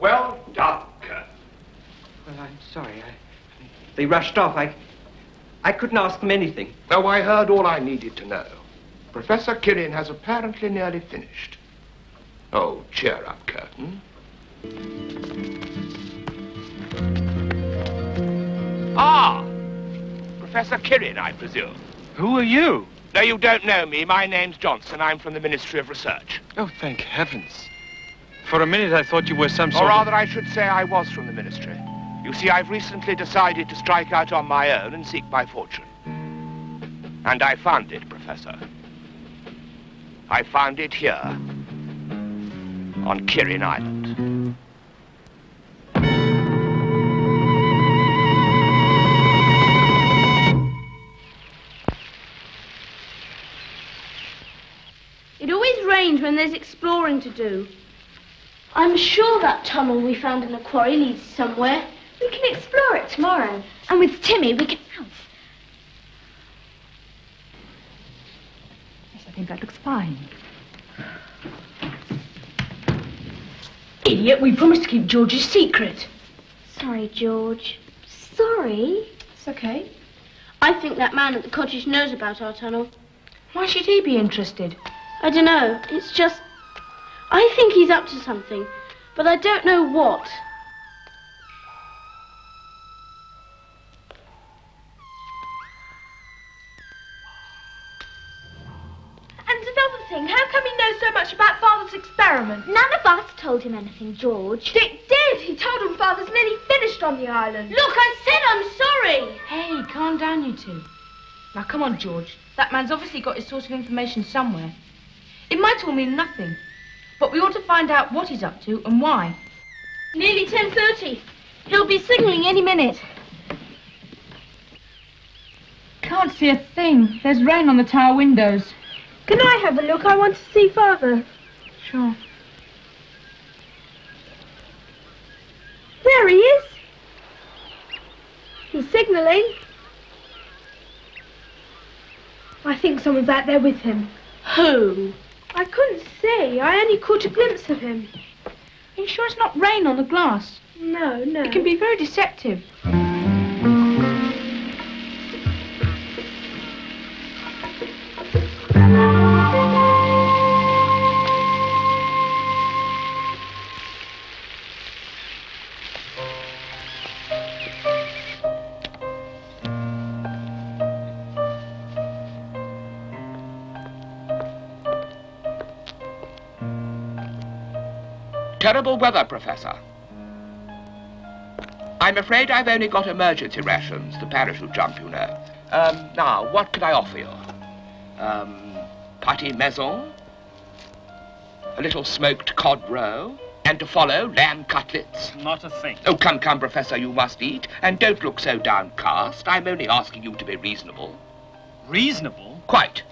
Well done, Kirrin. Well, I'm sorry. They rushed off. I couldn't ask them anything. Oh, I heard all I needed to know. Professor Kirrin has apparently nearly finished. Oh, cheer up, Kirrin. Ah! Professor Kirrin, I presume. Who are you? No, you don't know me. My name's Johnson. I'm from the Ministry of Research. Oh, thank heavens. For a minute, I thought you were some sort Or rather, I should say I was from the Ministry. You see, I've recently decided to strike out on my own and seek my fortune. And I found it, Professor. I found it here, on Kirrin Island. It always rains when there's exploring to do. I'm sure that tunnel we found in the quarry leads somewhere. We can explore it tomorrow. And with Timmy, we can... Yes, I think that looks fine. Idiot, we promised to keep George's secret. Sorry, George. Sorry. It's okay. I think that man at the cottage knows about our tunnel. Why should he be interested? I don't know. It's just... I think he's up to something, but I don't know what. And another thing, how come he knows so much about Father's experiment? None of us told him anything, George. Dick did. He told him Father's nearly finished on the island. Look, I said I'm sorry. Hey, calm down, you two. Now, come on, George. That man's obviously got his source of information somewhere. It might all mean nothing, but we ought to find out what he's up to and why. Nearly 10:30. He'll be signalling any minute. Can't see a thing. There's rain on the tower windows. Can I have a look? I want to see Father. Sure. There he is. He's signalling. I think someone's out there with him. Who? I couldn't see. I only caught a glimpse of him. Are you sure it's not rain on the glass? No. It can be very deceptive. Terrible weather, Professor. I'm afraid I've only got emergency rations, the parachute jump, you know. Now, what can I offer you? Pâté maison? A little smoked cod roe? And to follow, lamb cutlets? Not a thing. Oh, come, Professor, you must eat. And don't look so downcast. I'm only asking you to be reasonable. Reasonable? Quite.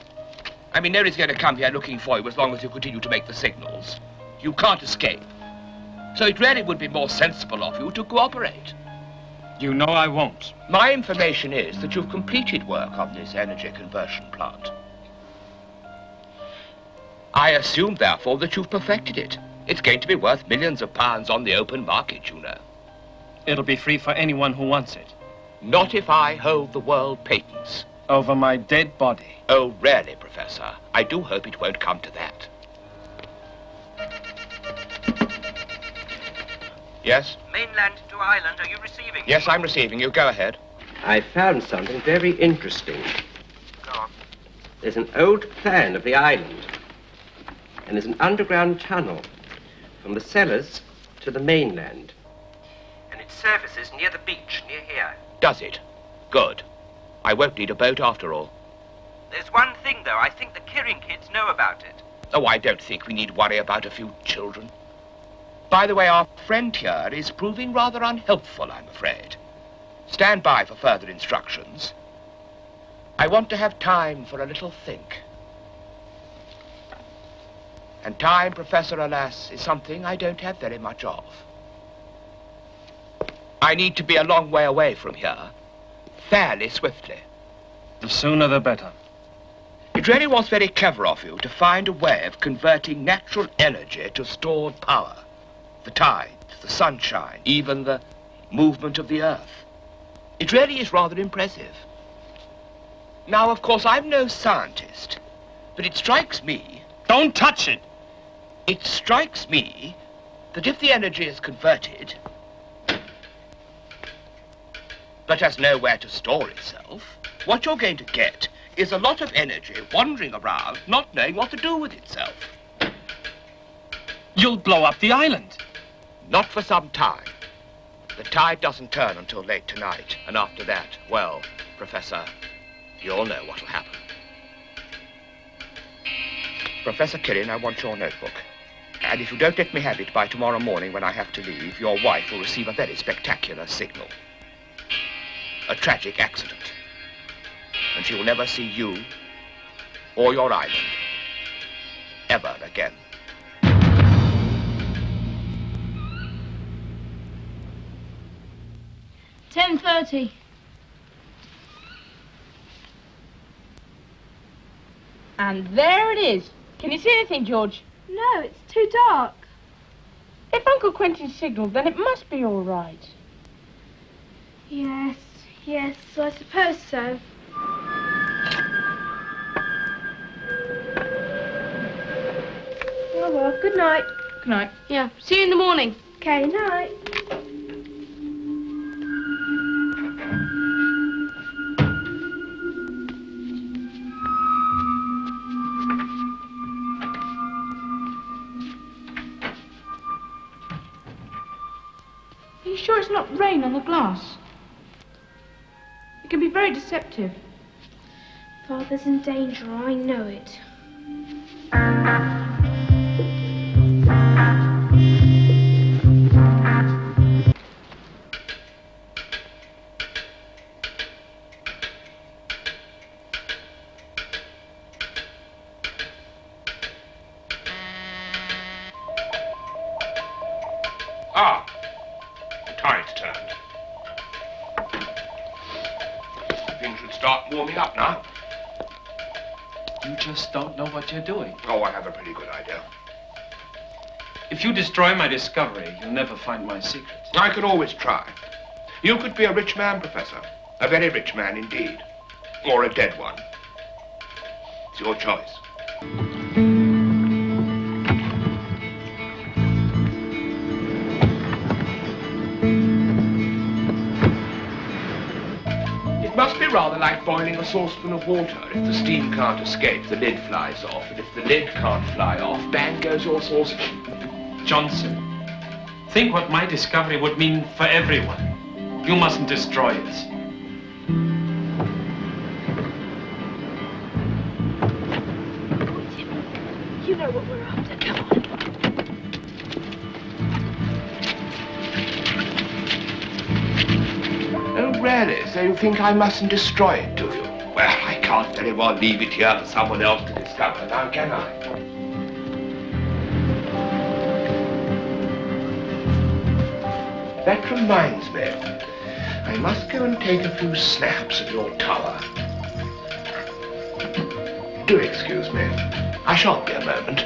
I mean, nobody's going to come here looking for you as long as you continue to make the signals. You can't escape. So it really would be more sensible of you to cooperate. You know I won't. My information is that you've completed work on this energy conversion plant. I assume, therefore, that you've perfected it. It's going to be worth millions of pounds on the open market, you know. It'll be free for anyone who wants it. Not if I hold the world patents. Over my dead body. Oh, really, Professor? I do hope it won't come to that. Yes? Mainland to island, are you receiving? Yes, I'm receiving you. Go ahead. I found something very interesting. Go on. There's an old plan of the island. And there's an underground tunnel from the cellars to the mainland. And it surfaces near the beach, near here. Does it? Good. I won't need a boat after all. There's one thing, though. I think the Kirrin kids know about it. Oh, I don't think we need worry about a few children. By the way, our friend here is proving rather unhelpful, I'm afraid. Stand by for further instructions. I want to have time for a little think. And time, Professor, alas, is something I don't have very much of. I need to be a long way away from here, fairly swiftly. The sooner the better. It really was very clever of you to find a way of converting natural energy to stored power. The tides, the sunshine, even the movement of the earth. It really is rather impressive. Now, of course, I'm no scientist, but it strikes me... Don't touch it! It strikes me that if the energy is converted, but has nowhere to store itself, what you're going to get is a lot of energy wandering around, not knowing what to do with itself. You'll blow up the island. Not for some time. The tide doesn't turn until late tonight, and after that, well, Professor, you'll know what'll happen. Professor Kirrin, I want your notebook. And if you don't let me have it by tomorrow morning when I have to leave, your wife will receive a very spectacular signal. A tragic accident. And she will never see you or your island ever again. $10:30. And there it is. Can you see anything, George? No, it's too dark. If Uncle Quentin signaled, then it must be all right. Yes, I suppose so. Oh, well, good night. Good night. Yeah, see you in the morning. Okay, night. Are you sure it's not rain on the glass? It can be very deceptive. Father's in danger, I know it. Ah, the tide's turned. Things should start warming up now. You just don't know what you're doing. Oh, I have a pretty good idea. If you destroy my discovery, you'll never find my secret. I can always try. You could be a rich man, Professor. A very rich man indeed. Or a dead one. It's your choice. It must be rather like boiling a saucepan of water. If the steam can't escape, the lid flies off. And if the lid can't fly off, bang goes your saucepan. Johnson, think what my discovery would mean for everyone. You mustn't destroy it. You know what we're after, come on. Oh, really? So you think I mustn't destroy it, do you? Well, I can't very well leave it here for someone else to discover now, can I? That reminds me. I must go and take a few snaps of your tower. Do excuse me. I shan't be a moment.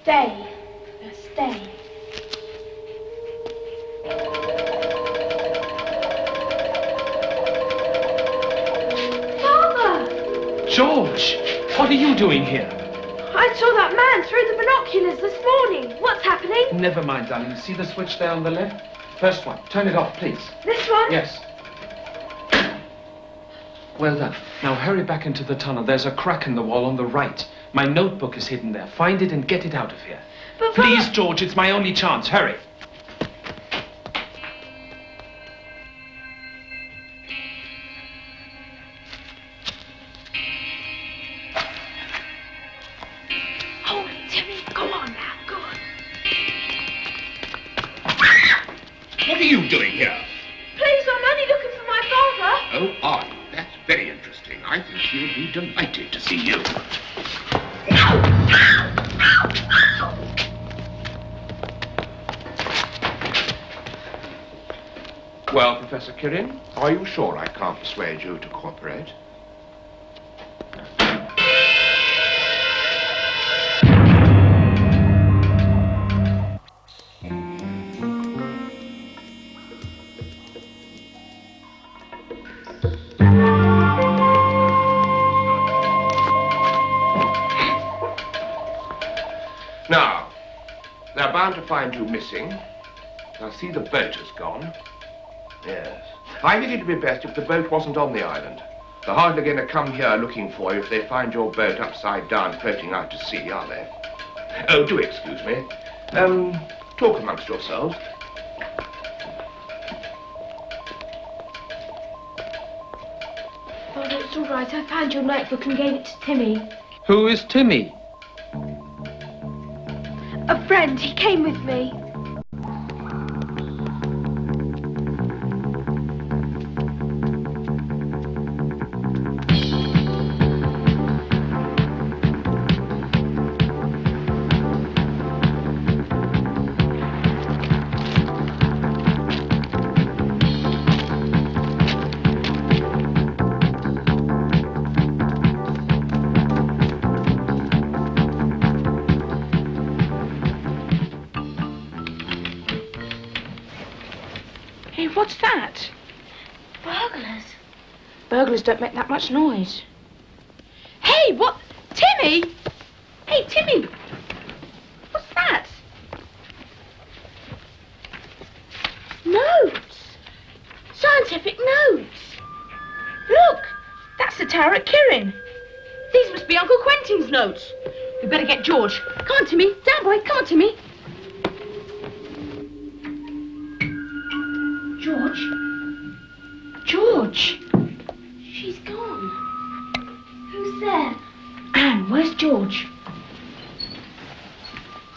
Stay. Father! George, what are you doing here? I saw that man through the binoculars this morning. What's happening? Never mind, darling. See the switch there on the left? First one. Turn it off, please. This one? Yes. Well done. Now hurry back into the tunnel. There's a crack in the wall on the right. My notebook is hidden there. Find it and get it out of here. But Please, George, it's my only chance. Hurry. What are you doing here? Please, I'm only looking for my father. Oh, are you? That's very interesting. I think he'll be delighted to see you. Well, Professor Kirrin, are you sure I can't persuade you to cooperate? Now, they're bound to find you missing. I see the boat has gone. Yes. I think it'd be best if the boat wasn't on the island. They're hardly going to come here looking for you if they find your boat upside down floating out to sea, are they? Oh, do excuse me. Talk amongst yourselves. Father, it's all right. I found your notebook and gave it to Timmy. Who is Timmy? A friend. He came with me. What's that? Burglars. Burglars don't make that much noise. Hey, what? Timmy! Hey, Timmy! What's that? Notes. Scientific notes. Look! That's the tower at Kirrin. These must be Uncle Quentin's notes. We better get George. Come on, Timmy. Down, boy. Come on, Timmy. George? George! She's gone. Who's there? Anne, where's George?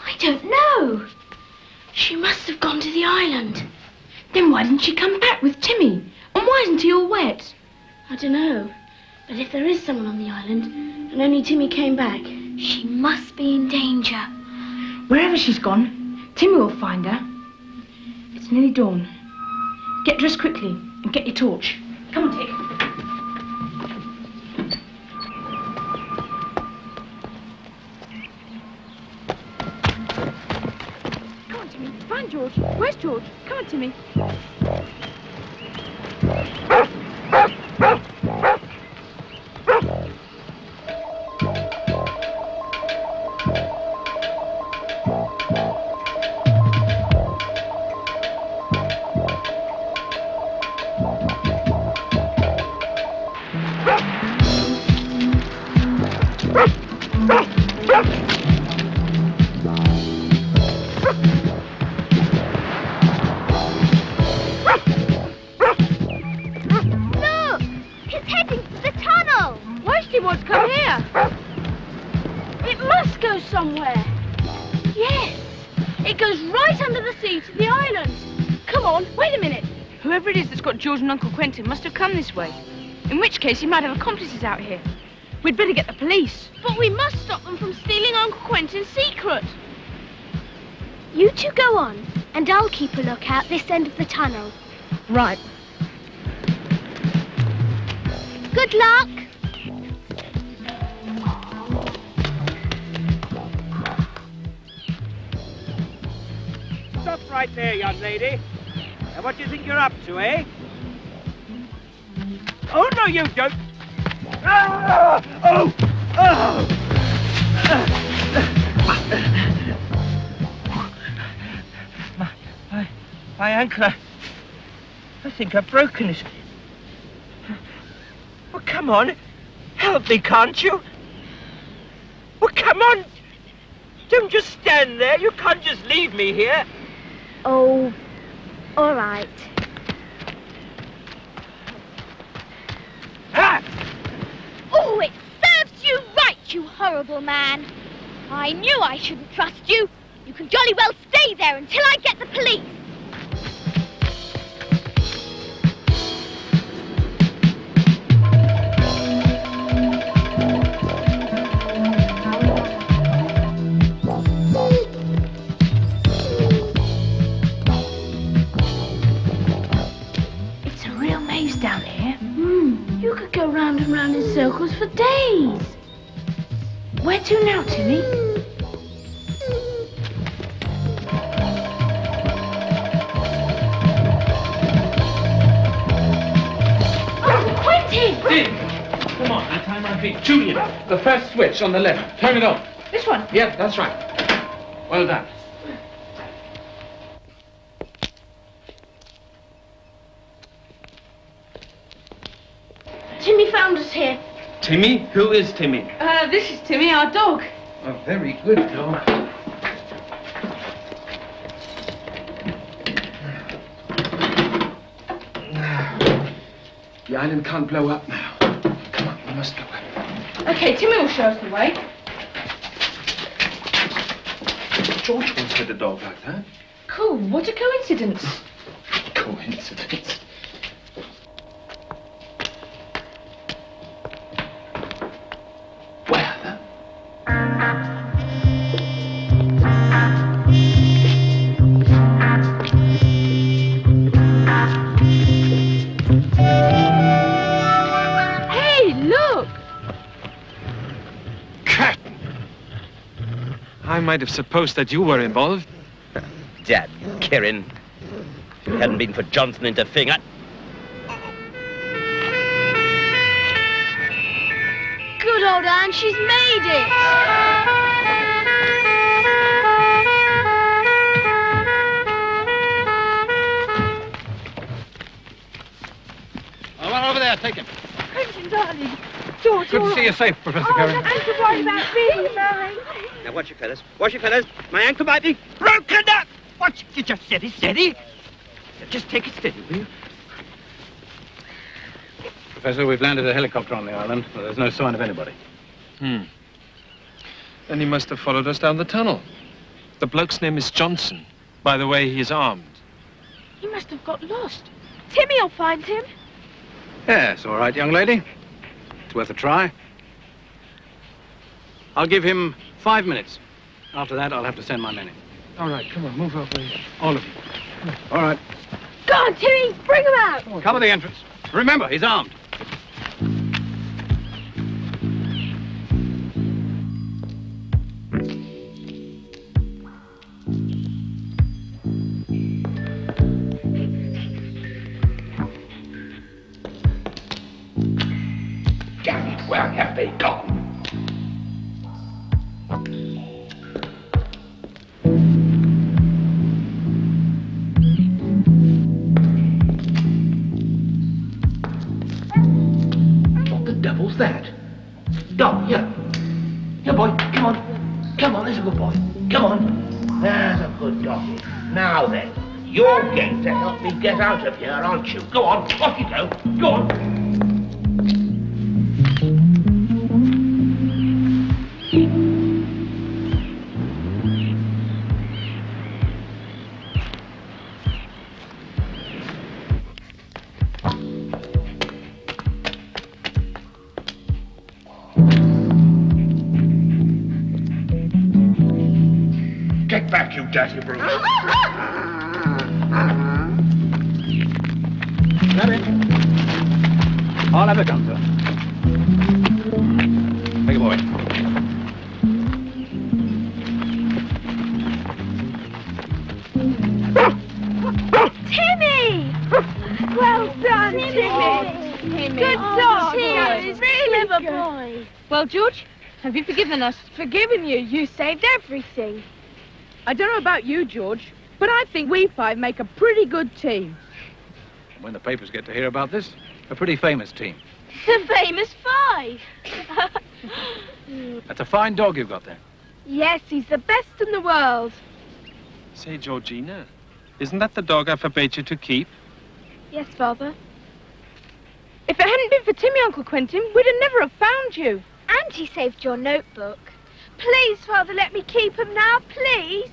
I don't know. She must have gone to the island. Then why didn't she come back with Timmy? And why isn't he all wet? I don't know. But if there is someone on the island, and only Timmy came back, she must be in danger. Wherever she's gone, Timmy will find her. It's nearly dawn. Get dressed quickly and get your torch. Come on, Dick. Come on, Timmy. Find George. Where's George? Come on, Timmy. Somewhere. Yes. It goes right under the sea to the island. Come on, wait a minute. Whoever it is that's got George and Uncle Quentin must have come this way. In which case he might have accomplices out here. We'd better get the police. But we must stop them from stealing Uncle Quentin's secret. You two go on, and I'll keep a lookout this end of the tunnel. Right. Good luck. Stop right there, young lady. Now, what do you think you're up to, eh? Oh, no, you don't. Ah! Oh! Oh! My ankle. I think I've broken it. Well, come on. Help me, can't you? Well, come on. Don't just stand there. You can't just leave me here. Oh, all right. Ah! Oh, it serves you right, you horrible man. I knew I shouldn't trust you. You can jolly well stay there until I get the police. and round in circles for days. Where to now, Timmy? Oh, Quentin! Dick! Come on, I tie my feet. Julian, the first switch on the left. Turn it on. This one? Yep, that's right. Well done. Timmy found us here. Timmy? Who is Timmy? This is Timmy, our dog. A very good dog. The island can't blow up now. Come on, we must go up. Okay, Timmy will show us the way. George once had a dog like that. Cool, what a coincidence. Coincidence. Where then? Hey, look! Captain! I might have supposed that you were involved. Dad, Kirrin. If it hadn't been for Johnson interfering, Good old Anne, she's made it. Oh, well, over there, take him. Quentin, darling. George, Good to see you safe, Professor Kirrin. I'm so worried about me, darling. Now, watch it, fellas. Watch it, fellas. My ankle might be... Broken up! Watch, you just steady, steady. Just take it steady, will you? Professor, we've landed a helicopter on the island, but there's no sign of anybody. Then he must have followed us down the tunnel. The bloke's name is Johnson. By the way, he's armed. He must have got lost. Timmy will find him. Yes, all right, young lady. It's worth a try. I'll give him 5 minutes. After that, I'll have to send my men in. All right, come on, move over here. All of you. All right. Go on, Timmy, bring him out. Cover the entrance. Remember, he's armed. Damn it, where have they gone? What the devil's that? Go, here. Here, boy, come on. Come on, there's a good boy. Come on. There's a good doggy. Now then, you're going to help me get out of here, aren't you? Go on, off you go. Go on. Get back, you dirty brute. Grab it. I'll have a gun, sir. Take a boy. Timmy! Well done, Timmy. Good dog. Timmy, Really clever good. boy. Well, George, have you forgiven us? Forgiven you. You saved everything. I don't know about you, George, but I think we 5 make a pretty good team. When the papers get to hear about this, a pretty famous team. The famous 5. That's a fine dog you've got there. Yes, he's the best in the world. Say, Georgina, isn't that the dog I forbade you to keep? Yes, Father. If it hadn't been for Timmy, Uncle Quentin, we'd have never have found you. And he saved your notebook. Please, Father, let me keep him now, please.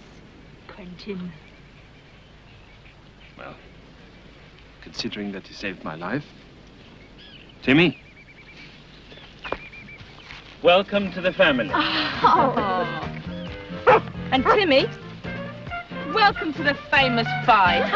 Quentin. Well, considering that he saved my life. Timmy. Welcome to the family. And Timmy, welcome to the famous 5.